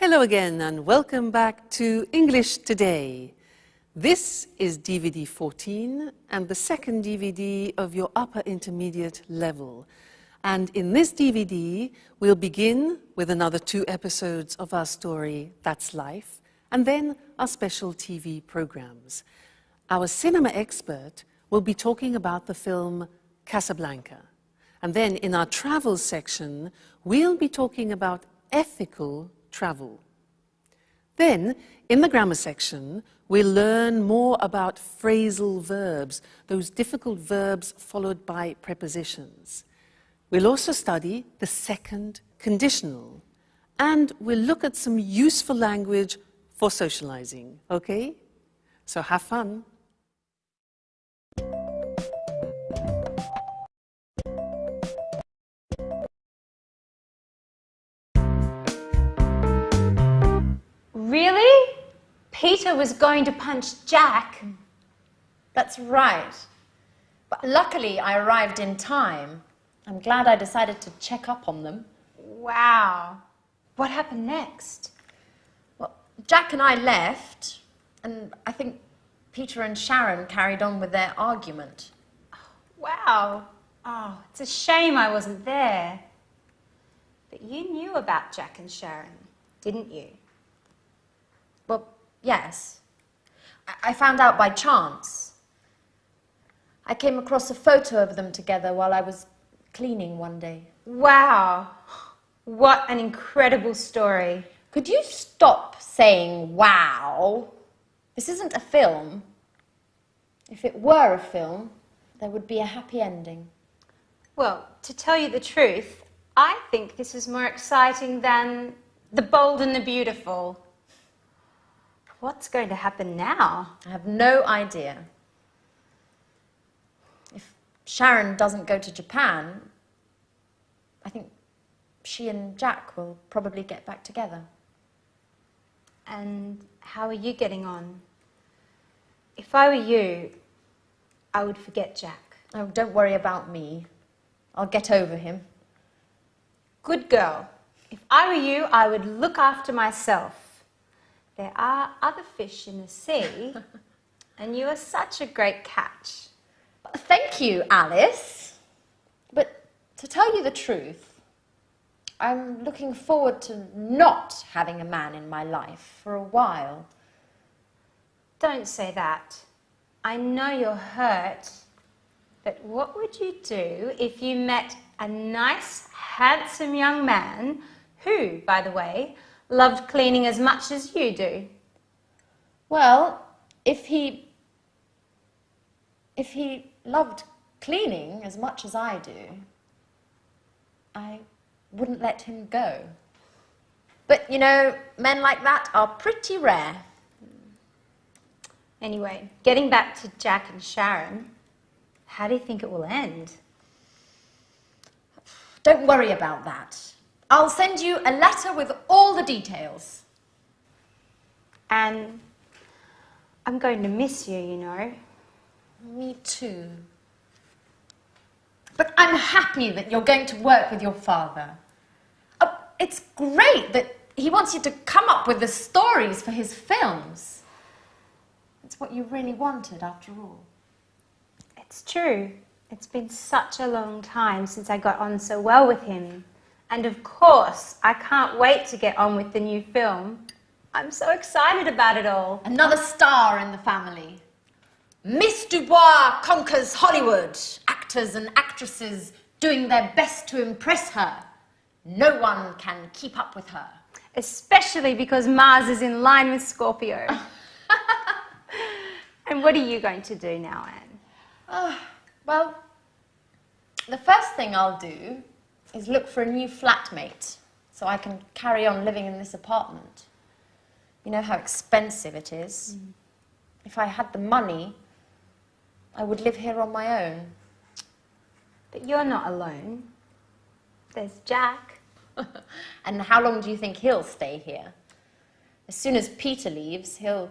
Hello again and welcome back to English Today. This is DVD 14 and the second DVD of your upper intermediate level. And in this DVD, we'll begin with another 2 episodes of our story, That's Life, and then our special TV programs. Our cinema expert will be talking about the film Casablanca. And then in our travel section, we'll be talking about ethical travel. Then, in the grammar section, we'll learn more about phrasal verbs, those difficult verbs followed by prepositions. We'll also study the second conditional, and we'll look at some useful language for socializing, okay? So have fun. Really? Peter was going to punch Jack? That's right. But luckily I arrived in time. I'm glad I decided to check up on them. Wow. What happened next? Well, Jack and I left, and I think Peter and Sharon carried on with their argument. Wow. Oh, it's a shame I wasn't there. But you knew about Jack and Sharon, didn't you? Well, yes. I found out by chance. I came across a photo of them together while I was cleaning one day. Wow. What an incredible story. Could you stop saying wow? This isn't a film. If it were a film, there would be a happy ending. Well, to tell you the truth, I think this is more exciting than The Bold and the Beautiful. What's going to happen now? I have no idea. If Sharon doesn't go to Japan, I think she and Jack will probably get back together. And how are you getting on? If I were you, I would forget Jack. Oh, don't worry about me. I'll get over him. Good girl. If I were you, I would look after myself. There are other fish in the sea, and you are such a great catch. Thank you, Alice. But to tell you the truth, I'm looking forward to not having a man in my life for a while. Don't say that. I know you're hurt, but what would you do if you met a nice, handsome young man who, by the way, loved cleaning as much as you do? Well, if he loved cleaning as much as I do, I wouldn't let him go. But, you know, men like that are pretty rare. Anyway, getting back to Jack and Sharon, how do you think it will end? Don't worry about that. I'll send you a letter with all the details. And I'm going to miss you, you know. Me too. But I'm happy that you're going to work with your father. It's great that he wants you to come up with the stories for his films. It's what you really wanted, after all. It's true. It's been such a long time since I got on so well with him. And of course, I can't wait to get on with the new film. I'm so excited about it all. Another star in the family. Miss Dubois conquers Hollywood. Actors and actresses doing their best to impress her. No one can keep up with her. Especially because Mars is in line with Scorpio. And what are you going to do now, Anne? Well, the first thing I'll do is look for a new flatmate so I can carry on living in this apartment. You know how expensive it is. If I had the money, I would live here on my own. But you're not alone. There's Jack. And how long do you think he'll stay here? As soon as Peter leaves, he'll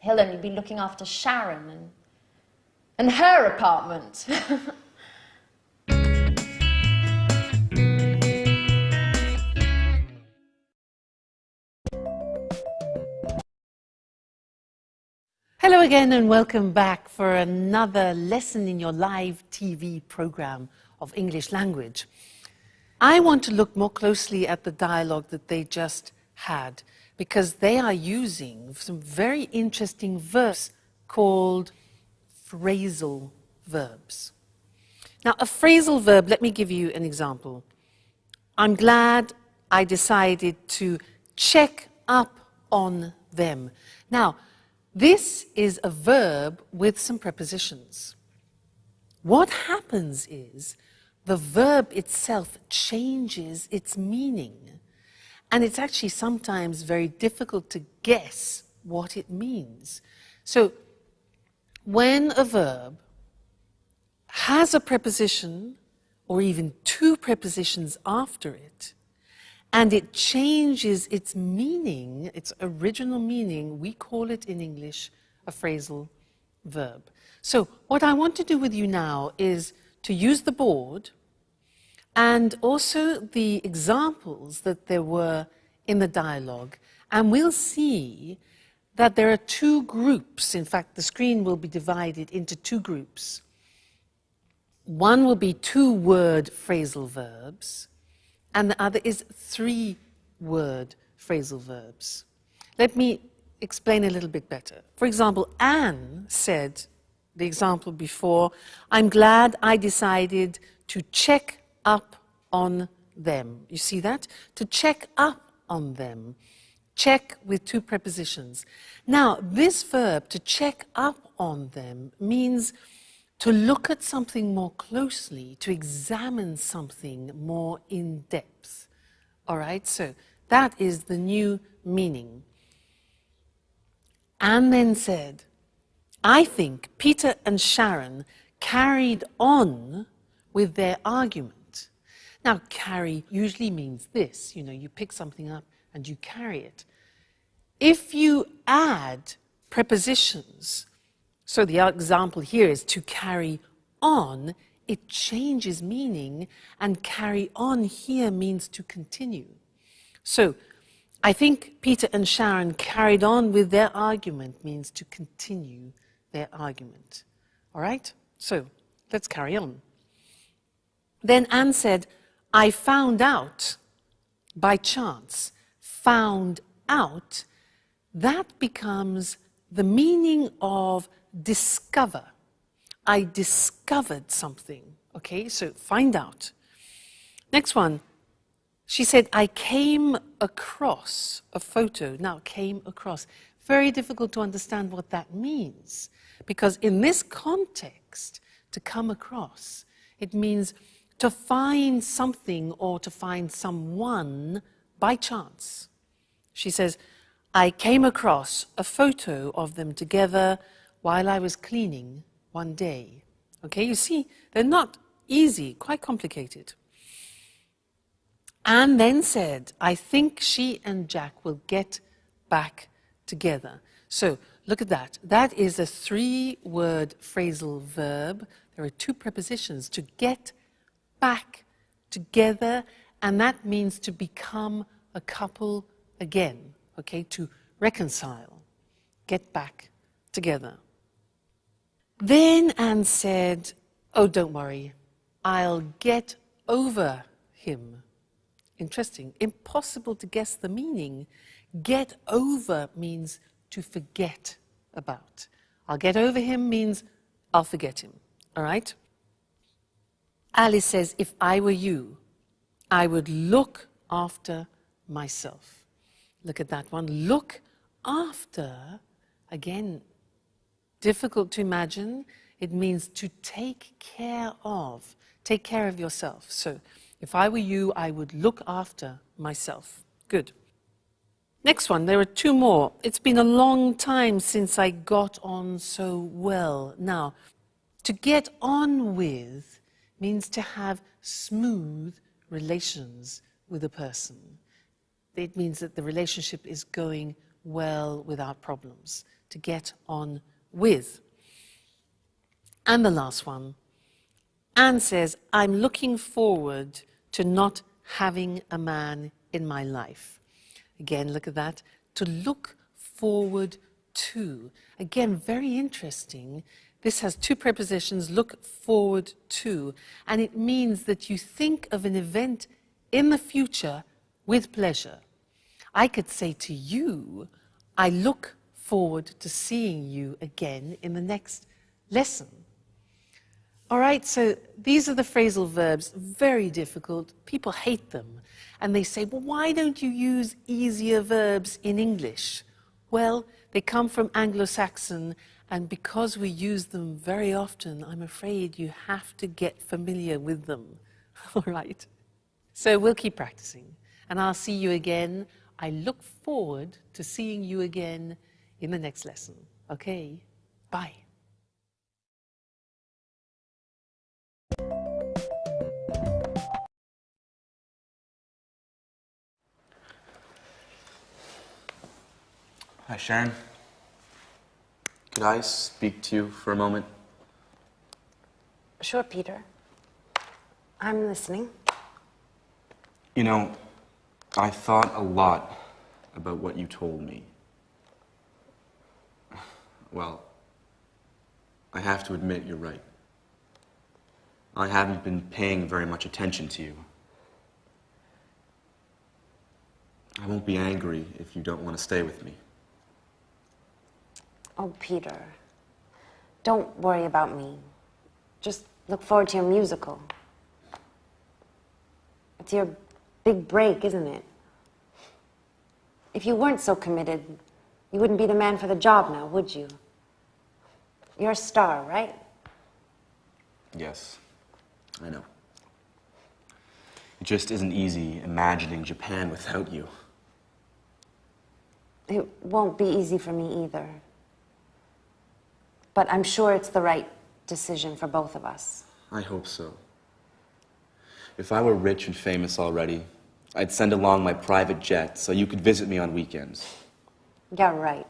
only be looking after Sharon and her apartment. Hello again and welcome back for another lesson in your live TV program of English language. I want to look more closely at the dialogue that they just had because they are using some very interesting verbs called phrasal verbs. Now, a phrasal verb, let me give you an example. I'm glad I decided to check up on them. Now, this is a verb with some prepositions. What happens is the verb itself changes its meaning, and it's actually sometimes very difficult to guess what it means. So, when a verb has a preposition or even two prepositions after it, and it changes its meaning, its original meaning, we call it in English a phrasal verb. So what I want to do with you now is to use the board and also the examples that there were in the dialogue, and we'll see that there are two groups. In fact, the screen will be divided into two groups. One will be two-word phrasal verbs, and the other is three-word phrasal verbs. Let me explain a little bit better. For example, Anne said, the example before, I'm glad I decided to check up on them. You see that? To check up on them. Check with two prepositions. Now, this verb, to check up on them, means to look at something more closely, to examine something more in depth. All right, so that is the new meaning. Anne then said, I think Peter and Sharon carried on with their argument. Now, carry usually means this, you pick something up and you carry it. If you add prepositions, so the example here is to carry on, it changes meaning, and carry on here means to continue. So, I think Peter and Sharon carried on with their argument means to continue their argument. All right? So, let's carry on. Then Anne said, I found out by chance. Found out, that becomes the meaning of discover. I discovered something. Okay, so find out. Next one. She said, I came across a photo. Now, came across. Very difficult to understand what that means. Because in this context, to come across, it means to find something or to find someone by chance. She says, I came across a photo of them together while I was cleaning one day. Okay, you see, they're not easy, quite complicated. Anne then said, I think she and Jack will get back together. So, look at that. That is a three-word phrasal verb. There are two prepositions, to get back together, and that means to become a couple again, okay, to reconcile, get back together. Then Anne said, oh, don't worry, I'll get over him. Interesting. Impossible to guess the meaning. Get over means to forget about. I'll get over him means I'll forget him. All right? Alice says, if I were you, I would look after myself. Look at that one. Look after, again, difficult to imagine. It means to take care of. Take care of yourself. So, if I were you, I would look after myself. Good. Next one, there are two more. It's been a long time since I got on so well. Now, to get on with means to have smooth relations with a person. It means that the relationship is going well without problems. To get on with. And the last one, Anne says, I'm looking forward to not having a man in my life. Again, look at that. To look forward to. Again, very interesting. This has two prepositions, look forward to, and it means that you think of an event in the future with pleasure. I could say to you, I look forward to seeing you again in the next lesson. All right, so these are the phrasal verbs, very difficult. People hate them. And they say, well, why don't you use easier verbs in English? Well, they come from Anglo-Saxon, and because we use them very often, I'm afraid you have to get familiar with them. All right? So we'll keep practicing, and I'll see you again. I look forward to seeing you again in the next lesson. Okay? Bye. Hi, Sharon. Could I speak to you for a moment? Sure, Peter. I'm listening. You know, I thought a lot about what you told me. Well, I have to admit you're right. I haven't been paying very much attention to you. I won't be angry if you don't want to stay with me. Oh, Peter. Don't worry about me. Just look forward to your musical. It's your big break, isn't it? If you weren't so committed, you wouldn't be the man for the job now, would you? You're a star, right? Yes, I know. It just isn't easy imagining Japan without you. It won't be easy for me either. But I'm sure it's the right decision for both of us. I hope so. If I were rich and famous already, I'd send along my private jet so you could visit me on weekends. Yeah, right.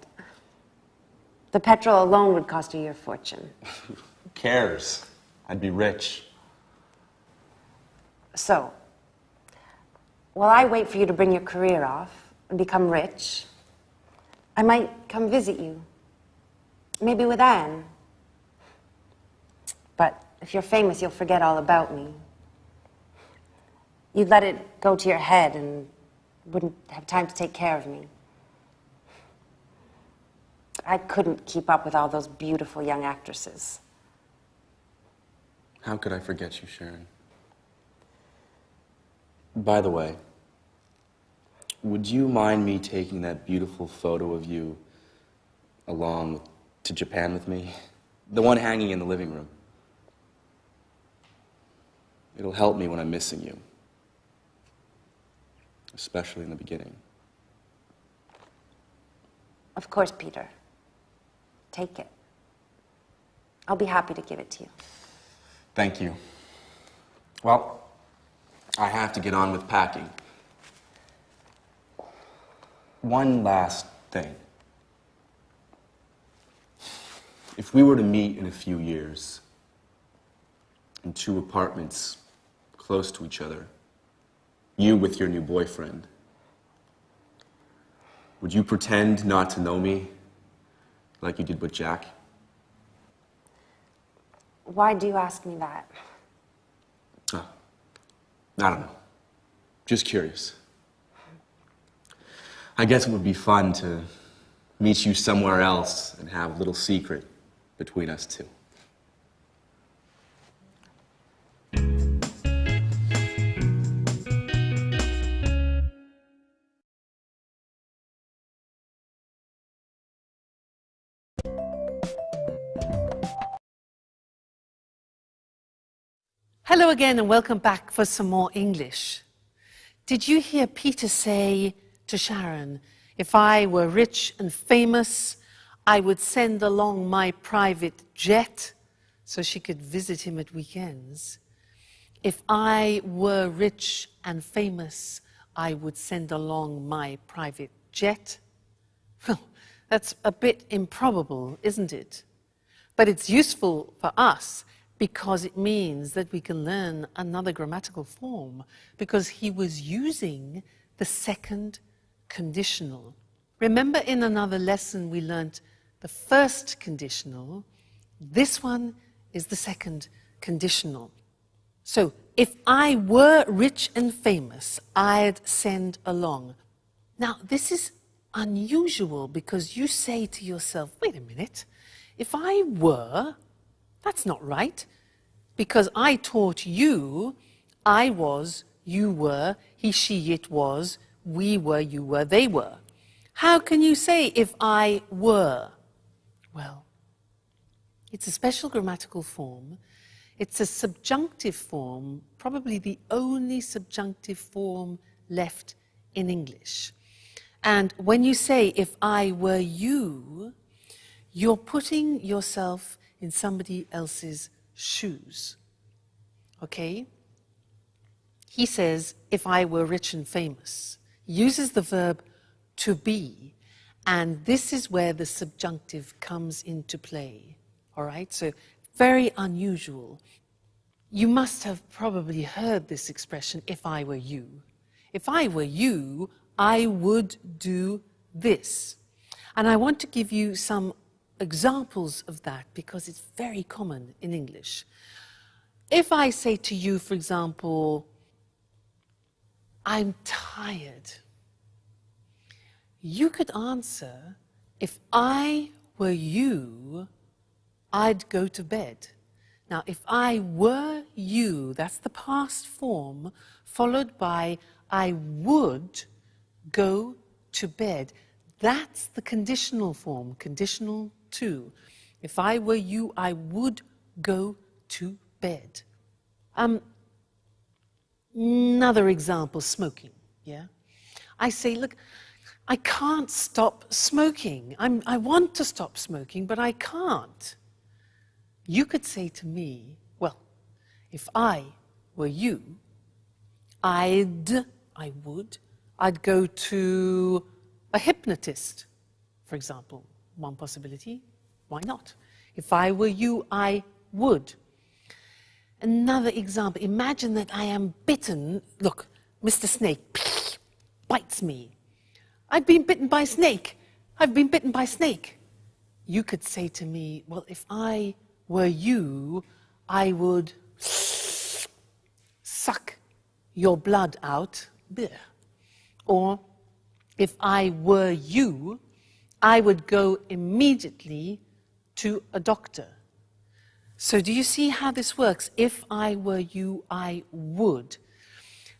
The petrol alone would cost you your fortune. Who cares? I'd be rich. So, while I wait for you to bring your career off and become rich, I might come visit you. Maybe with Anne. But if you're famous, you'll forget all about me. You'd let it go to your head and wouldn't have time to take care of me. I couldn't keep up with all those beautiful young actresses. How could I forget you, Sharon? By the way, would you mind me taking that beautiful photo of you along to Japan with me? The one hanging in the living room. It'll help me when I'm missing you. Especially in the beginning. Of course, Peter. Take it. I'll be happy to give it to you. Thank you. Well, I have to get on with packing. One last thing. If we were to meet in a few years, in two apartments close to each other, you with your new boyfriend, would you pretend not to know me like you did with Jack? Why do you ask me that? Oh, I don't know. Just curious. I guess it would be fun to meet you somewhere else and have a little secret between us two. Hello again and welcome back for some more English. Did you hear Peter say to Sharon, if I were rich and famous, I would send along my private jet so she could visit him at weekends? If I were rich and famous, I would send along my private jet? Well, that's a bit improbable, isn't it? But it's useful for us because it means that we can learn another grammatical form, because he was using the second conditional. Remember in another lesson we learnt the first conditional. This one is the second conditional. So, if I were rich and famous, I'd send along. Now, this is unusual because you say to yourself, wait a minute, if I were, that's not right, because I taught you, I was, you were, he, she, it was, we were, you were, they were. How can you say if I were? Well, it's a special grammatical form. It's a subjunctive form, probably the only subjunctive form left in English. And when you say, if I were you, you're putting yourself in somebody else's shoes. Okay? He says, if I were rich and famous. He uses the verb to be, and this is where the subjunctive comes into play. All right? So, very unusual. You must have probably heard this expression, if I were you. If I were you, I would do this. And I want to give you some examples of that because it's very common in English. If I say to you, for example, I'm tired, you could answer, if I were you, I'd go to bed. Now, if I were you, that's the past form, followed by I would go to bed. That's the conditional form, conditional to. If I were you, I would go to bed. Another example, smoking, yeah? I say, look, I can't stop smoking. I want to stop smoking, but I can't. You could say to me, well, if I were you, I'd go to a hypnotist, for example. One possibility, why not? If I were you, I would. Another example, imagine that I am bitten. Look, Mr. Snake bites me. I've been bitten by a snake. I've been bitten by a snake. You could say to me, well, if I were you, I would suck your blood out. Or, if I were you, I would go immediately to a doctor. So do you see how this works? If I were you, I would.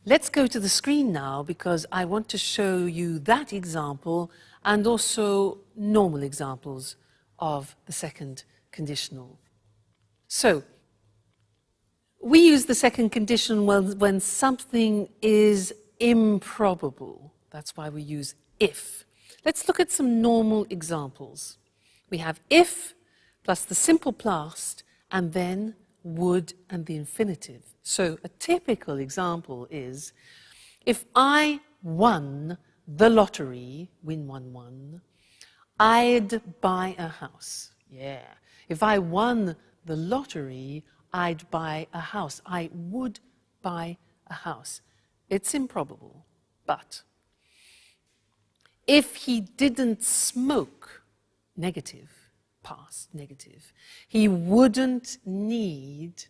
Let's go to the screen now because I want to show you that example and also normal examples of the second conditional. So, we use the second conditional when something is improbable. That's why we use if. Let's look at some normal examples. We have if plus the simple past and then would and the infinitive. So a typical example is, if I won the lottery, win 1-1, I'd buy a house. Yeah. If I won the lottery, I'd buy a house. I would buy a house. It's improbable, but if he didn't smoke, negative, past, negative, he wouldn't need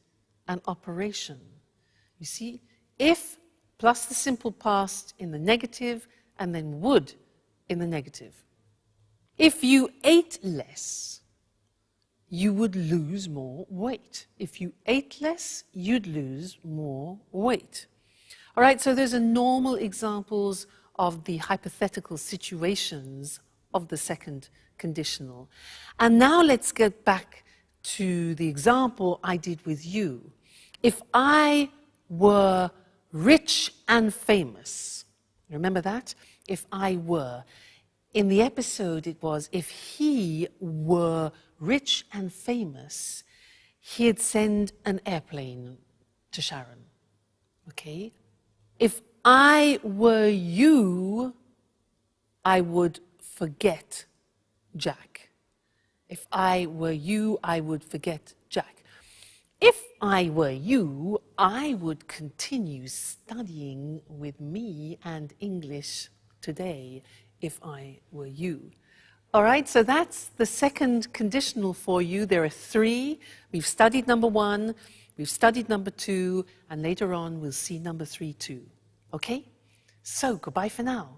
an operation. You see, if plus the simple past in the negative and then would in the negative. If you ate less, you would lose more weight. If you ate less, you'd lose more weight. All right, so those are normal examples of the hypothetical situations of the second conditional. And now let's get back to the example I did with you. If I were rich and famous, remember that? If I were. In the episode it was, if he were rich and famous, he'd send an airplane to Sharon. Okay? If I were you, I would forget Jack. If I were you, I would forget Jack. If I were you, I would continue studying with me and English today, if I were you. All right, so that's the second conditional for you. There are three. We've studied number one, we've studied number two, and later on we'll see number three too. Okay? So goodbye for now.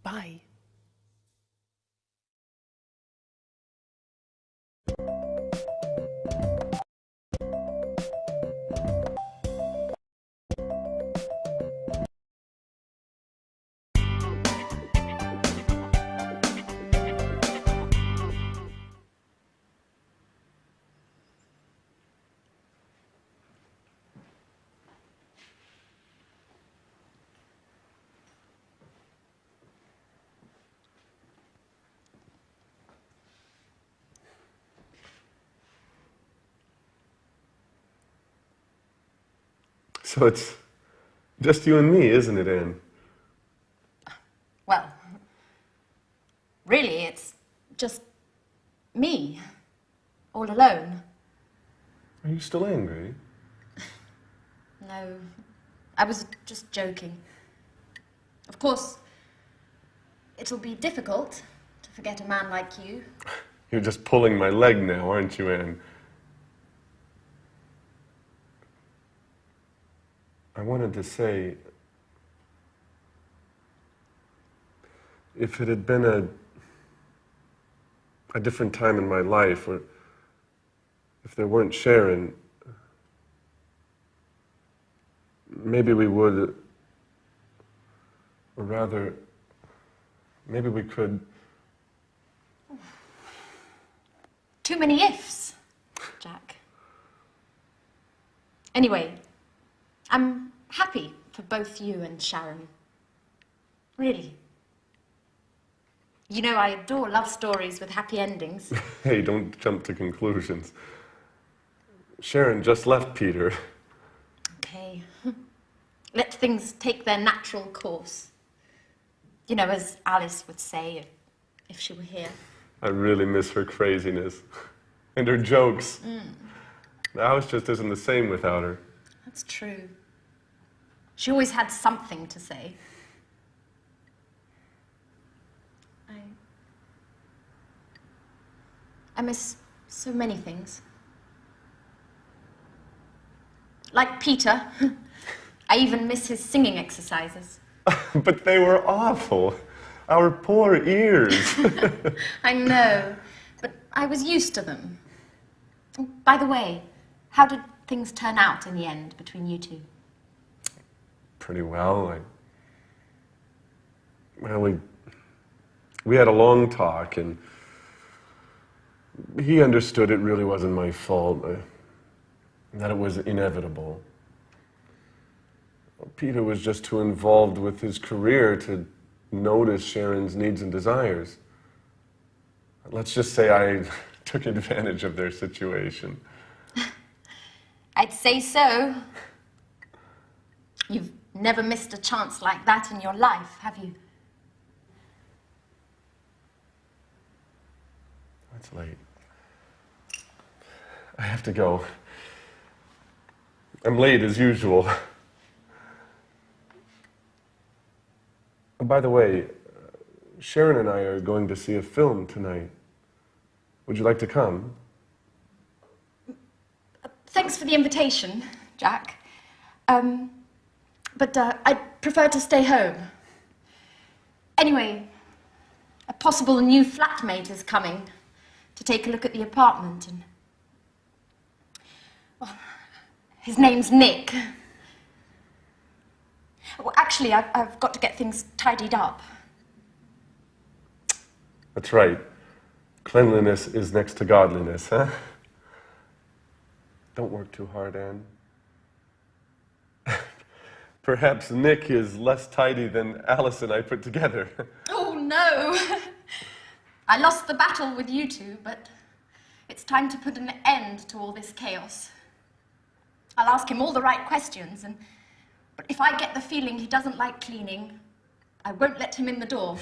Bye. So it's just you and me, isn't it, Anne? Well, really, it's just me, all alone. Are you still angry? No, I was just joking. Of course, it'll be difficult to forget a man like you. You're just pulling my leg now, aren't you, Anne? I wanted to say, if it had been a different time in my life, or if there weren't Sharon, maybe we would, or rather, maybe we could. Too many ifs, Jack. Anyway, I'm happy for both you and Sharon. Really. You know, I adore love stories with happy endings. Hey, don't jump to conclusions. Sharon just left Peter. Okay. Let things take their natural course. You know, as Alice would say if she were here. I really miss her craziness. And her jokes. The house just isn't the same without her. That's true. She always had something to say. I miss so many things. Like Peter. I even miss his singing exercises. But they were awful. Our poor ears. I know, but I was used to them. By the way, how did things turn out in the end between you two? Pretty well. Well, we had a long talk, and he understood it really wasn't my fault, that it was inevitable. Peter was just too involved with his career to notice Sharon's needs and desires. Let's just say I took advantage of their situation. I'd say so. You've never missed a chance like that in your life, have you? It's late. I have to go. I'm late as usual. By the way, Sharon and I are going to see a film tonight. Would you like to come? Thanks for the invitation, Jack. But I'd prefer to stay home. Anyway, a possible new flatmate is coming to take a look at the apartment, and well, his name's Nick. Well, actually, I've got to get things tidied up. That's right. Cleanliness is next to godliness, huh? Don't work too hard, Anne. Perhaps Nick is less tidy than Alice and I put together. Oh, no. I lost the battle with you two, but it's time to put an end to all this chaos. I'll ask him all the right questions, but if I get the feeling he doesn't like cleaning, I won't let him in the door.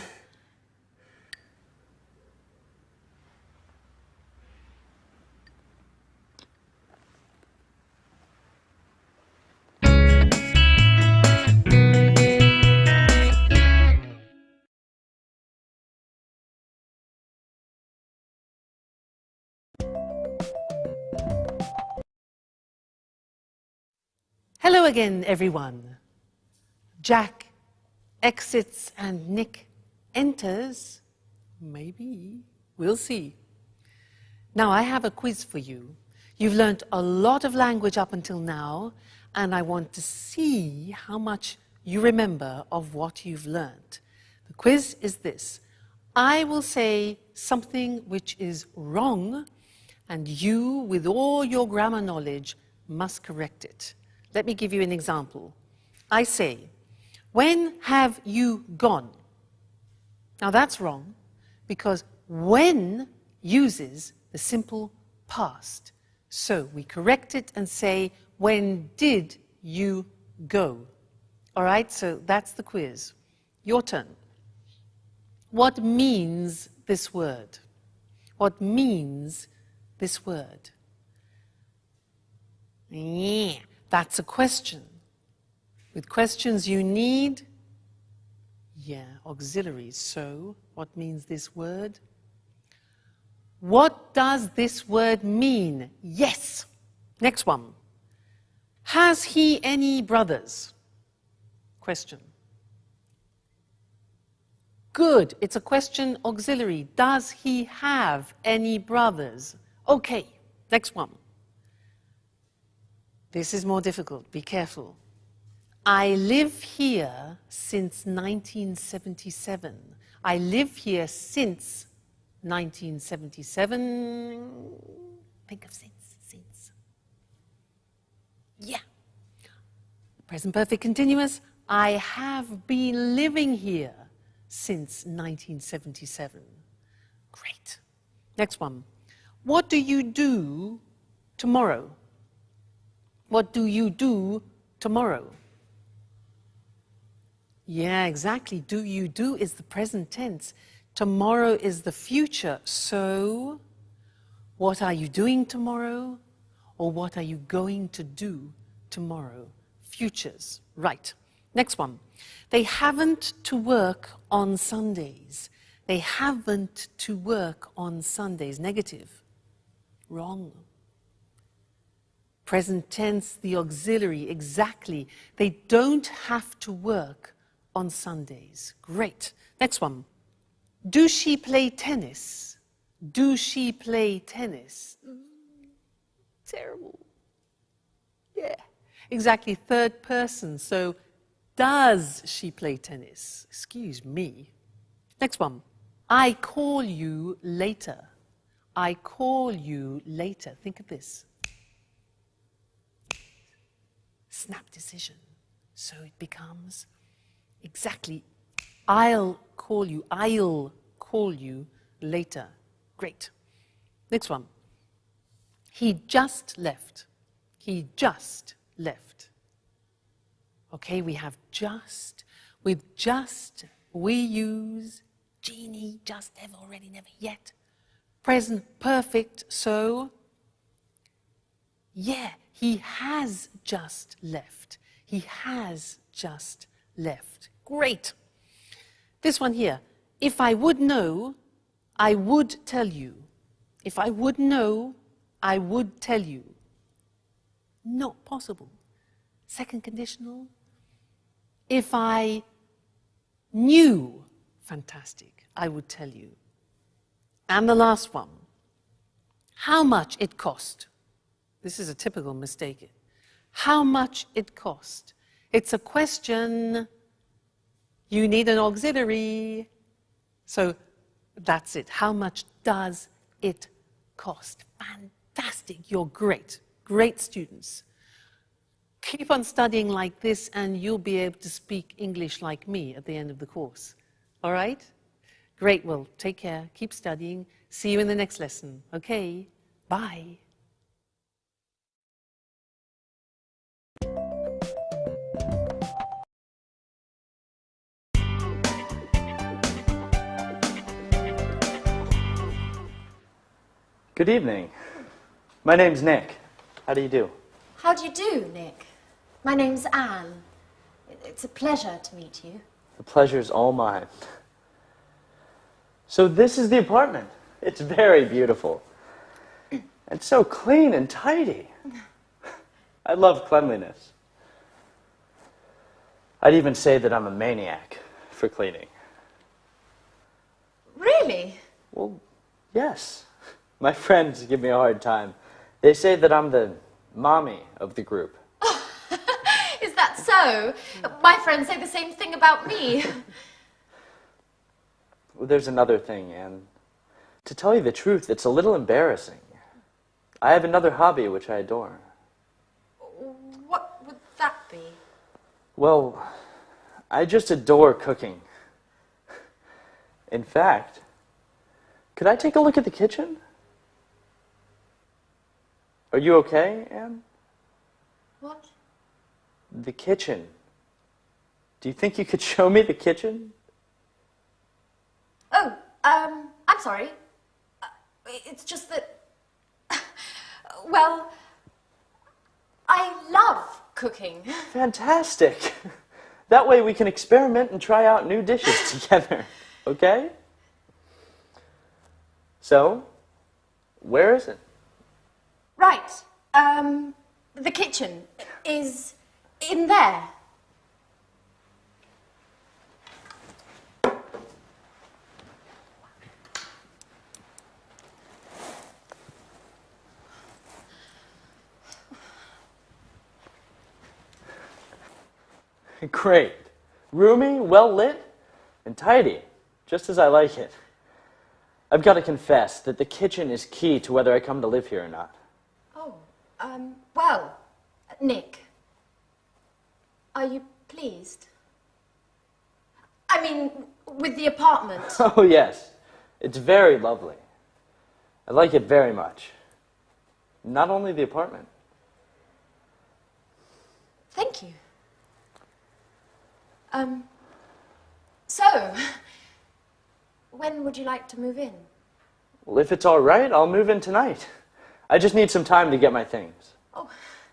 Hello again, everyone. Jack exits and Nick enters. Maybe. We'll see. Now, I have a quiz for you. You've learned a lot of language up until now, and I want to see how much you remember of what you've learned. The quiz is this. I will say something which is wrong, and you, with all your grammar knowledge, must correct it. Let me give you an example. I say, when have you gone? Now that's wrong, because when uses the simple past. So we correct it and say, when did you go? All right, so that's the quiz. Your turn. What means this word? What means this word? Yeah, that's a question. With questions you need, auxiliaries. So, what means this word? What does this word mean? Yes. Next one. Has he any brothers? Question. Good. It's a question auxiliary. Does he have any brothers? Okay. Next one. This is more difficult. Be careful. I live here since 1977. I live here since 1977. Think of since. Yeah. Present perfect continuous. I have been living here since 1977. Great. Next one. What do you do tomorrow? What do you do tomorrow? Yeah, exactly. Do you do is the present tense. Tomorrow is the future. So, what are you doing tomorrow? Or what are you going to do tomorrow? Futures. Right. Next one. They haven't to work on Sundays. They haven't to work on Sundays. Negative. Wrong. Present tense, the auxiliary. Exactly. They don't have to work on Sundays. Great. Next one. Do she play tennis? Do she play tennis? Terrible. Yeah. Exactly. Third person. So, does she play tennis? Excuse me. Next one. I call you later. I call you later. Think of this. Snap decision. So it becomes exactly, I'll call you later. Great. Next one. He just left. He just left. Okay, we have just. With just, we use genie, just, ever, already, never, yet. Present perfect, so, yeah, he has just left. He has just left. Great. This one here. If I would know, I would tell you. If I would know, I would tell you. Not possible. Second conditional. If I knew, fantastic, I would tell you. And the last one. How much it cost. This is a typical mistake. How much it cost. It's a question. You need an auxiliary. So that's it. How much does it cost? Fantastic. You're great. Great students. Keep on studying like this and you'll be able to speak English like me at the end of the course. All right? Great. Well, take care. Keep studying. See you in the next lesson. Okay? Bye. Good evening. My name's Nick. How do you do? How do you do, Nick? My name's Anne. It's a pleasure to meet you. The pleasure's all mine. So this is the apartment. It's very beautiful. It's so clean and tidy. I love cleanliness. I'd even say that I'm a maniac for cleaning. Really? Well, yes. My friends give me a hard time. They say that I'm the mommy of the group. Is that so? My friends say the same thing about me. Well, there's another thing, Anne. To tell you the truth, it's a little embarrassing. I have another hobby which I adore. What would that be? Well, I just adore cooking. In fact, could I take a look at the kitchen? Are you okay, Anne? What? The kitchen. Do you think you could show me the kitchen? Oh, I'm sorry. It's just that, well, I love cooking. Fantastic. That way we can experiment and try out new dishes together, okay? So, where is it? Right. The kitchen is in there. Great. Roomy, well lit, and tidy, just as I like it. I've got to confess that the kitchen is key to whether I come to live here or not. Oh, well, Nick, are you pleased? I mean, with the apartment. Oh, yes. It's very lovely. I like it very much. Not only the apartment. Thank you. So, when would you like to move in? Well, if it's all right, I'll move in tonight. I just need some time to get my things. Oh,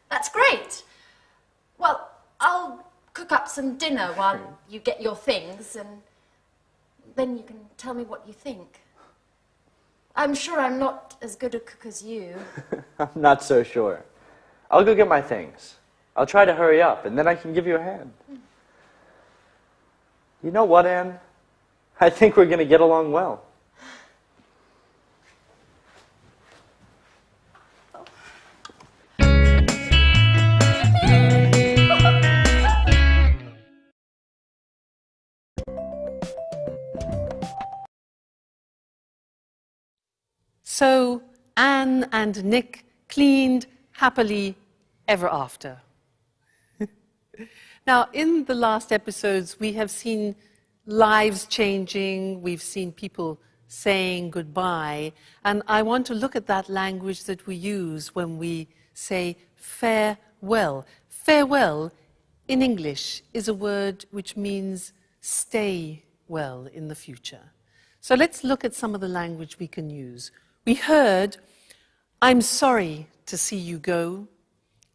that's great. Well, I'll cook up some dinner while you get your things, and then you can tell me what you think. I'm sure I'm not as good a cook as you. I'm not so sure. I'll go get my things. I'll try to hurry up, and then I can give you a hand. You know what, Anne? I think we're going to get along well. So Anne and Nick cleaned happily ever after. Now, in the last episodes, we have seen lives changing, we've seen people saying goodbye, and I want to look at that language that we use when we say farewell. Farewell in English is a word which means stay well in the future. So let's look at some of the language we can use. We heard, I'm sorry to see you go,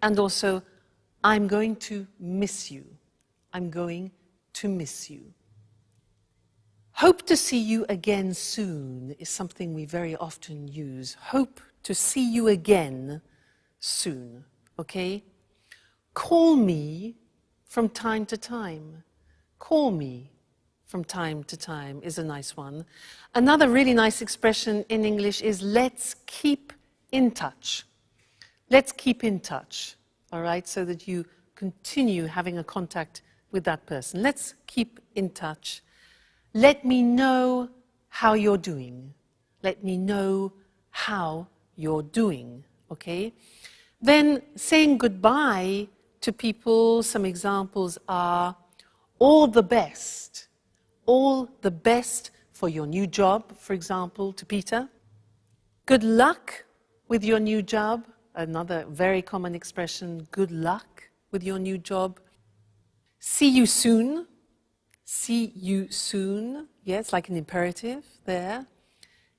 and also, I'm going to miss you. I'm going to miss you. Hope to see you again soon is something we very often use. Hope to see you again soon, okay? Call me from time to time. Call me from time to time is a nice one. Another really nice expression in English is let's keep in touch. Let's keep in touch, all right, so that you continue having a contact with that person. Let's keep in touch. Let me know how you're doing. Let me know how you're doing, okay? Then saying goodbye to people, some examples are all the best. All the best for your new job, for example, to Peter. Good luck with your new job. Another very common expression, good luck with your new job. See you soon. See you soon. Yeah, it's like an imperative there.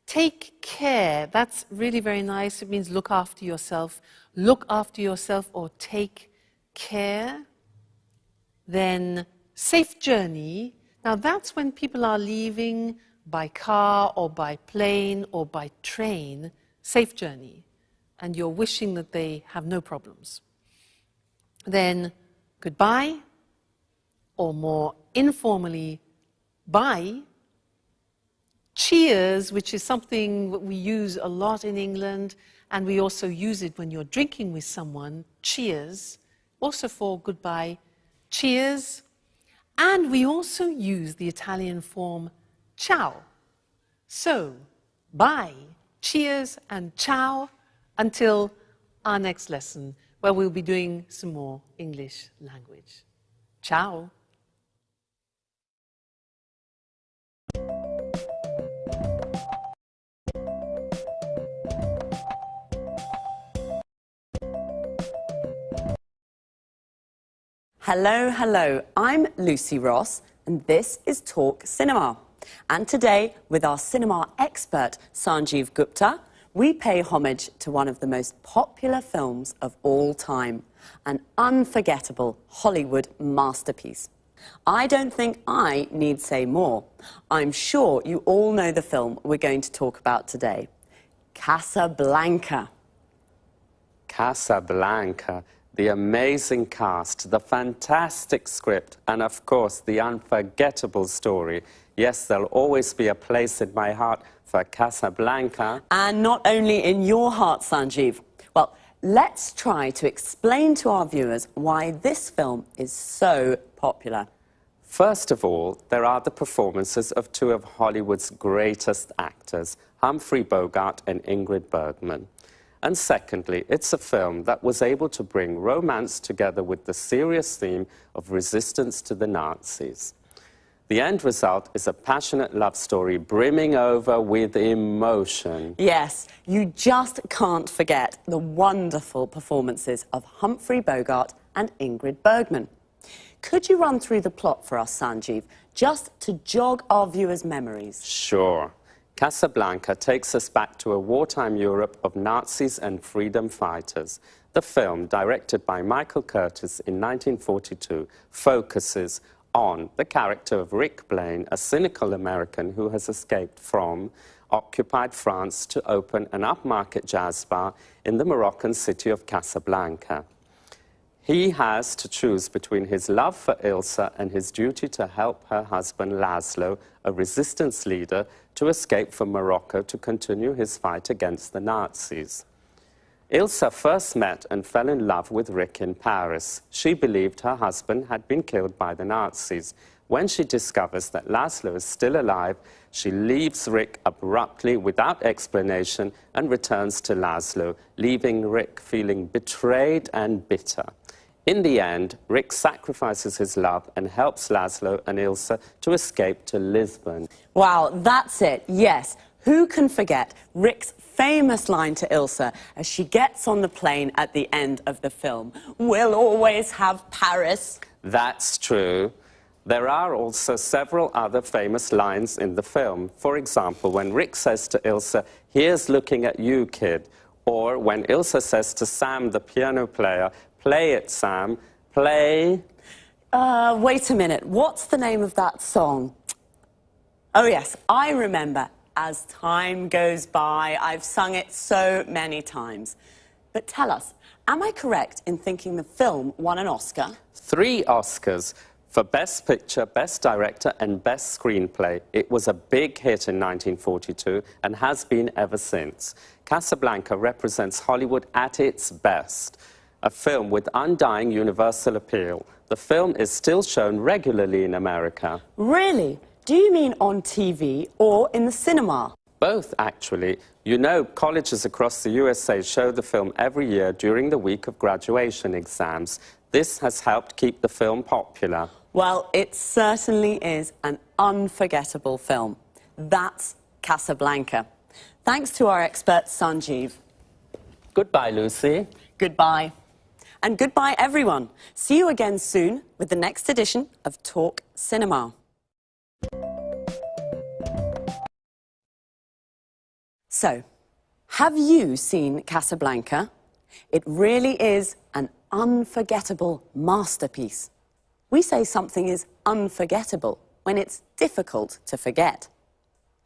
Take care. That's really very nice. It means look after yourself. Look after yourself or take care. Then safe journey. Now that's when people are leaving by car or by plane or by train. Safe journey. And you're wishing that they have no problems. Then goodbye, or more informally, bye. Cheers, which is something that we use a lot in England, and we also use it when you're drinking with someone, cheers, also for goodbye, cheers. And we also use the Italian form ciao. So, bye, cheers, and ciao until our next lesson, where we'll be doing some more English language. Ciao. Hello, hello. I'm Lucy Ross, and this is Talk Cinema. And today, with our cinema expert, Sanjeev Gupta, we pay homage to one of the most popular films of all time, an unforgettable Hollywood masterpiece. I don't think I need say more. I'm sure you all know the film we're going to talk about today, Casablanca. Casablanca. The amazing cast, the fantastic script, and of course, the unforgettable story. Yes, there'll always be a place in my heart for Casablanca. And not only in your heart, Sanjeev. Well, let's try to explain to our viewers why this film is so popular. First of all, there are the performances of two of Hollywood's greatest actors, Humphrey Bogart and Ingrid Bergman. And secondly, it's a film that was able to bring romance together with the serious theme of resistance to the Nazis. The end result is a passionate love story brimming over with emotion. Yes, you just can't forget the wonderful performances of Humphrey Bogart and Ingrid Bergman. Could you run through the plot for us, Sanjeev, just to jog our viewers' memories? Sure. Casablanca takes us back to a wartime Europe of Nazis and freedom fighters. The film, directed by Michael Curtiz in 1942, focuses on the character of Rick Blaine, a cynical American who has escaped from occupied France to open an upmarket jazz bar in the Moroccan city of Casablanca. He has to choose between his love for Ilsa and his duty to help her husband Laszlo, a resistance leader, to escape from Morocco to continue his fight against the Nazis. Ilsa first met and fell in love with Rick in Paris. She believed her husband had been killed by the Nazis. When she discovers that Laszlo is still alive, she leaves Rick abruptly without explanation and returns to Laszlo, leaving Rick feeling betrayed and bitter. In the end, Rick sacrifices his love and helps Laszlo and Ilsa to escape to Lisbon. Wow, that's it, yes. Who can forget Rick's famous line to Ilsa as she gets on the plane at the end of the film? We'll always have Paris. That's true. There are also several other famous lines in the film. For example, when Rick says to Ilsa, "Here's looking at you, kid." Or when Ilsa says to Sam, the piano player, "Play it, Sam, play." Wait a minute, what's the name of that song? Oh yes, I remember. As time goes by, I've sung it so many times. But tell us, am I correct in thinking the film won an Oscar? 3 Oscars for Best Picture, Best Director and Best Screenplay. It was a big hit in 1942 and has been ever since. Casablanca represents Hollywood at its best. A film with undying universal appeal. The film is still shown regularly in America. Really? Do you mean on TV or in the cinema? Both, actually. You know, colleges across the USA show the film every year during the week of graduation exams. This has helped keep the film popular. Well, it certainly is an unforgettable film. That's Casablanca. Thanks to our expert, Sanjeev. Goodbye, Lucy. Goodbye. And goodbye, everyone. See you again soon with the next edition of Talk Cinema. So, have you seen Casablanca? It really is an unforgettable masterpiece. We say something is unforgettable when it's difficult to forget.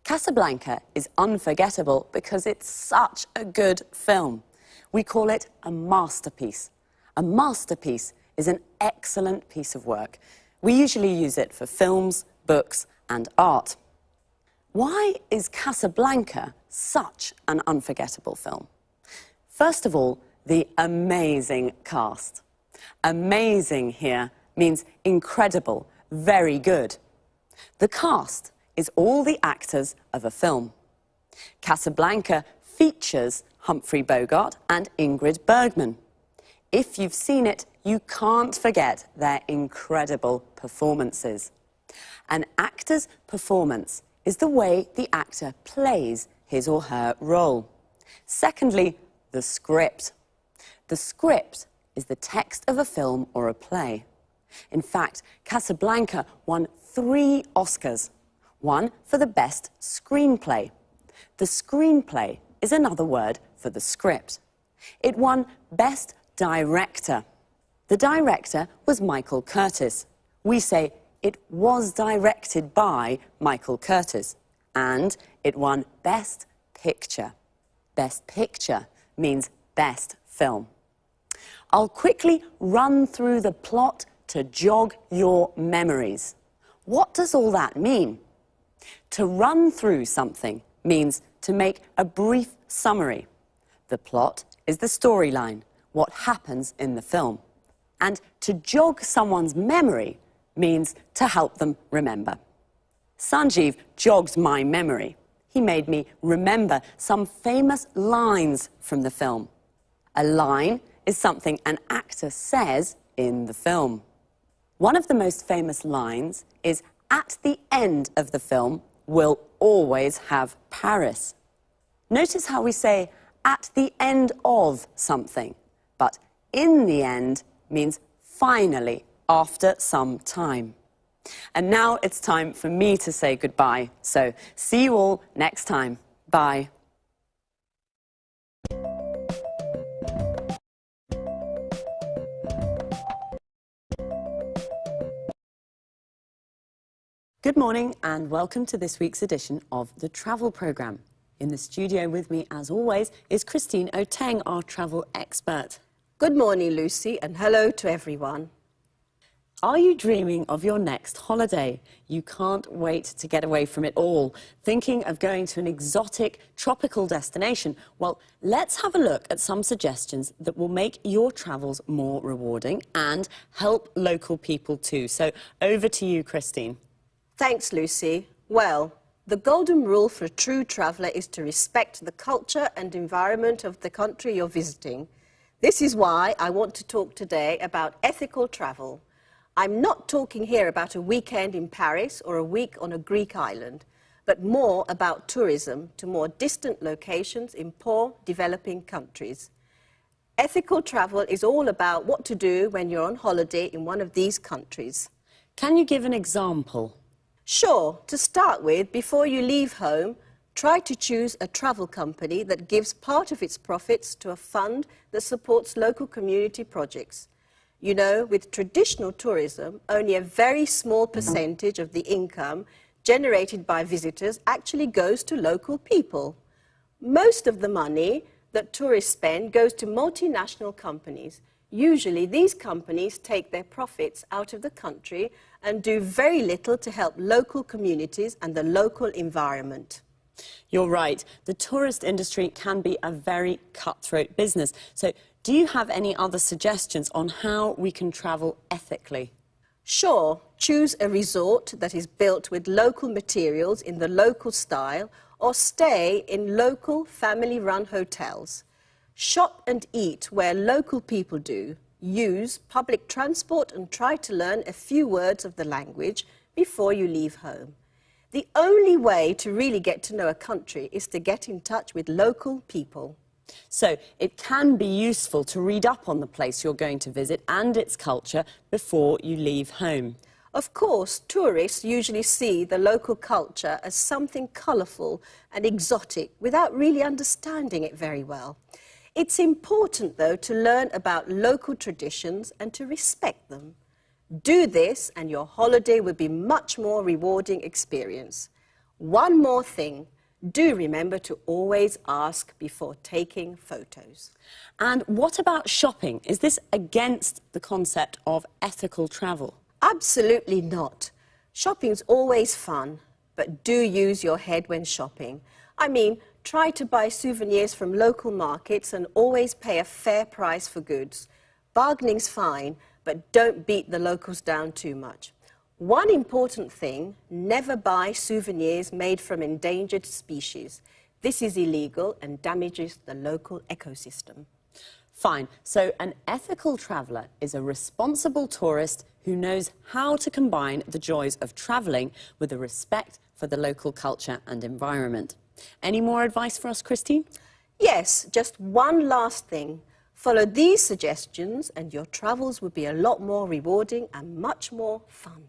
Casablanca is unforgettable because it's such a good film. We call it a masterpiece. A masterpiece is an excellent piece of work We usually use it for films, books, and art. Why is Casablanca such an unforgettable film? First of all, the amazing cast. Amazing here means incredible, very good. The cast is all the actors of a film. Casablanca features Humphrey Bogart and Ingrid Bergman. If you've seen it, you can't forget their incredible performances. An actor's performance is the way the actor plays his or her role. Secondly, the script. The script is the text of a film or a play. In fact, Casablanca won 3 Oscars, one for the best screenplay. The screenplay is another word for the script. It won Best Director. The director was Michael Curtiz. We say it was directed by Michael Curtiz. And it won Best Picture. Best Picture means best film. I'll quickly run through the plot to jog your memories. What does all that mean? To run through something means to make a brief summary. The plot is the storyline, what happens in the film. And to jog someone's memory means to help them remember. Sanjeev jogged my memory. He made me remember some famous lines from the film. A line is something an actor says in the film. One of the most famous lines is, "At the end of the film, we'll always have Paris." Notice how we say, "at the end of something," but "in the end" means finally, after some time. And now it's time for me to say goodbye. So see you all next time. Bye. Good morning and welcome to this week's edition of the Travel Programme. In the studio with me, as always, is Christine Oteng, our travel expert. Good morning, Lucy, and hello to everyone. Are you dreaming of your next holiday? You can't wait to get away from it all. Thinking of going to an exotic, tropical destination? Well, let's have a look at some suggestions that will make your travels more rewarding and help local people too. So over to you, Christine. Thanks, Lucy. Well, the golden rule for a true traveller is to respect the culture and environment of the country you're visiting. This is why I want to talk today about ethical travel. I'm not talking here about a weekend in Paris or a week on a Greek island, but more about tourism to more distant locations in poor, developing countries. Ethical travel is all about what to do when you're on holiday in one of these countries. Can you give an example? Sure. To start with, before you leave home, try to choose a travel company that gives part of its profits to a fund that supports local community projects. You know, with traditional tourism, only a very small percentage of the income generated by visitors actually goes to local people. Most of the money that tourists spend goes to multinational companies. Usually, these companies take their profits out of the country and do very little to help local communities and the local environment. You're right. The tourist industry can be a very cutthroat business. So do you have any other suggestions on how we can travel ethically? Sure. Choose a resort that is built with local materials in the local style, or stay in local family-run hotels. Shop and eat where local people do. Use public transport and try to learn a few words of the language before you leave home. The only way to really get to know a country is to get in touch with local people. So it can be useful to read up on the place you're going to visit and its culture before you leave home. Of course, tourists usually see the local culture as something colourful and exotic without really understanding it very well. It's important, though, to learn about local traditions and to respect them. Do this and your holiday will be much more rewarding experience. One more thing. Do remember to always ask before taking photos. And what about shopping? Is this against the concept of ethical travel? Absolutely not. Shopping's always fun, but do use your head when shopping. I mean, try to buy souvenirs from local markets and always pay a fair price for goods. Bargaining's fine, but don't beat the locals down too much. One important thing, never buy souvenirs made from endangered species. This is illegal and damages the local ecosystem. Fine. So an ethical traveller is a responsible tourist who knows how to combine the joys of travelling with a respect for the local culture and environment. Any more advice for us, Christine? Yes, just one last thing. Follow these suggestions and your travels will be a lot more rewarding and much more fun.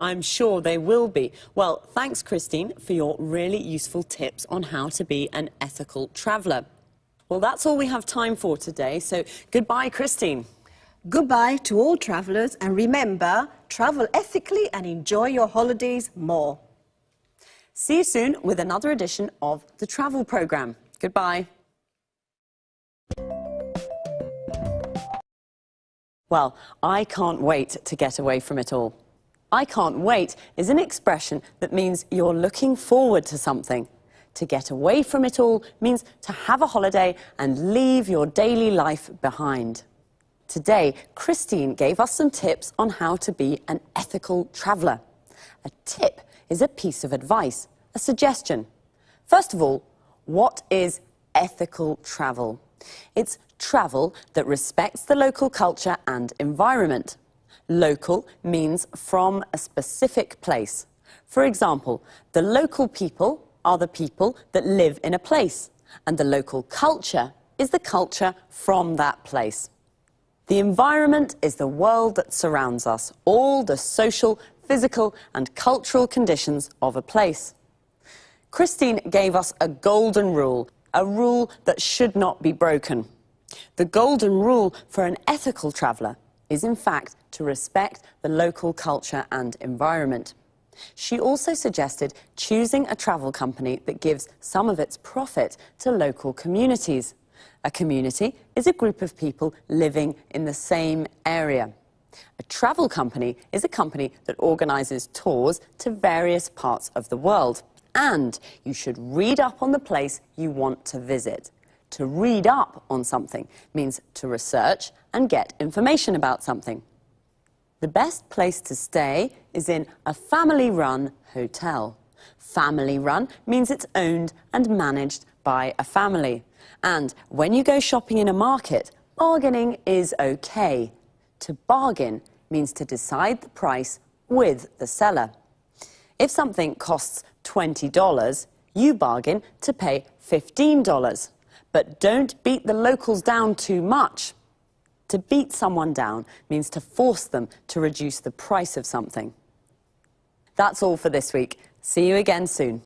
I'm sure they will be. Well, thanks, Christine, for your really useful tips on how to be an ethical traveller. Well, that's all we have time for today, so goodbye, Christine. Goodbye to all travellers, and remember, travel ethically and enjoy your holidays more. See you soon with another edition of the Travel Programme. Goodbye. Well, I can't wait to get away from it all. I can't wait is an expression that means you're looking forward to something. To get away from it all means to have a holiday and leave your daily life behind. Today, Christine gave us some tips on how to be an ethical traveller. A tip is a piece of advice, a suggestion. First of all, what is ethical travel? It's travel that respects the local culture and environment. Local means from a specific place. For example, the local people are the people that live in a place, and the local culture is the culture from that place. The environment is the world that surrounds us, all the social, physical and cultural conditions of a place. Christine gave us a golden rule, a rule that should not be broken. The golden rule for an ethical traveller is, in fact, to respect the local culture and environment. She also suggested choosing a travel company that gives some of its profit to local communities. A community is a group of people living in the same area. A travel company is a company that organises tours to various parts of the world. And you should read up on the place you want to visit. To read up on something means to research and get information about something. The best place to stay is in a family-run hotel. Family-run means it's owned and managed by a family. And when you go shopping in a market, bargaining is okay. To bargain means to decide the price with the seller. If something costs $20, you bargain to pay $15. But don't beat the locals down too much. To beat someone down means to force them to reduce the price of something. That's all for this week. See you again soon.